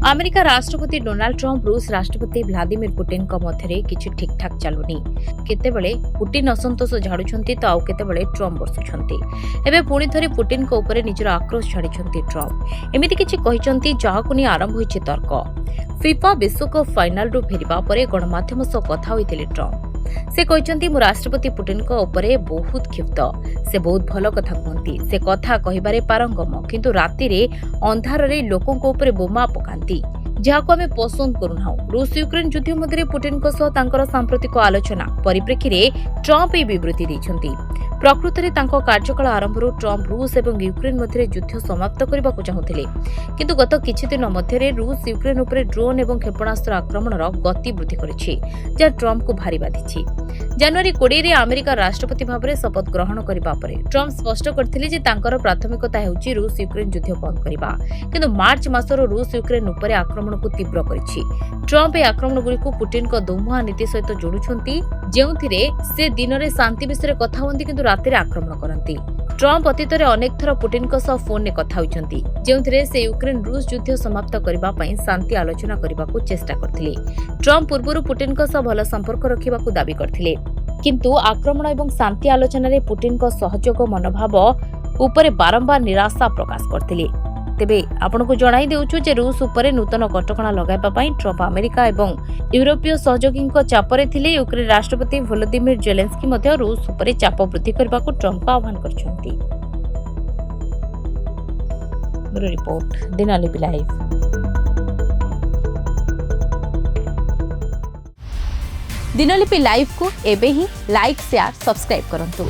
America राष्ट्रपति Donald Trump रूस राष्ट्रपति व्लादिमीर पुटिन मध्य किसी ठीक ठाक चलुनी केतेबेले पुटिन असंतोष झाड़ुंट तो आउ केतेबेले ट्रंप बसुंट एवं पुणी थे पुटिन निजर आक्रोश छाड़ी ट्रंप एमती किसी कहते जहां नहीं आरंभ होती तर्क फिफा विश्वकप फाइनाल फेरिबा परे गणमाध्यम सह कथा होइतिले ट्रंप से कहते मु राष्ट्रपति पुटिन बहुत क्षिप्त से बहुत भल कथा कहती से कथा कहिबारे पारंगम किंतु राति रे अंधार रे लोकों ऊपर बोमा पकांती जहां आम पसंद करूना रूस यूक्रेन युद्ध मध्य पुटिन सांप्रतिक आलोचना परिप्रेक्षी में ट्रंप यह विवृत्ति देइछंती प्रकृत में कार्यकाल आरंभ ट्रंप रूस और यूक्रेन मध्य युद्ध समाप्त करने को चाहूले किंतु गत किछि दिन मध्य रूस यूक्रेन उपर ड्रोन और क्षेपणास्त्र आक्रमणर गति वृद्धि करिछि जहाँ ट्रंप को भारी बाधिछि जनवरी 20 रे अमेरिका राष्ट्रपति भाव में शपथ ग्रहण करबा परे ट्रंप स्पष्ट करथिले जे तांकर प्राथमिकता हेउछि रूस यूक्रेन युद्ध बंद करबा किंतु मार्च मासर रूस यूक्रेन उपर आक्रमण को तीव्र करिछि ट्रंप ए आक्रमण गुरिको पुटिन को दोमुहा नीति सहित जोड़ुछंती जेउथिरे से दिन में शांति विषय कथा हुंती किंतु राति आक्रमण करती ट्रंप अतीत में अनेक थर पुटिन फोन में कथा होइछंती जेउथिरे से यूक्रेन रूस युद्ध समाप्त करबा पई शांति आलोचना करबाकू चेष्टा करथिले ट्रंप पूर्वरु पुटिन भल संपर्क रखिबाकू दाबी करथिले किंतु आक्रमण एवं शांति आलोचना रे पुटिन सहयोग मनोभाव उपरे बारंबार निराशा प्रकाश करथिले तेबे आपनको जणाई देउछु जे रूस उपरे नूतन कटकणा लगाइबा पई ट्रंप अमेरिका एवं यूरोपीय सहयोगी चापरे थिले यूक्रेन राष्ट्रपति वोलोदिमीर जेलेंस्की मध्य रूस उपरे चाप वृद्धि करबाकू ट्रंप आह्वान करछंती। Report Dinalipi live. Dinalipi live को एबे ही लाइक शेयर सब्सक्राइब करंतु।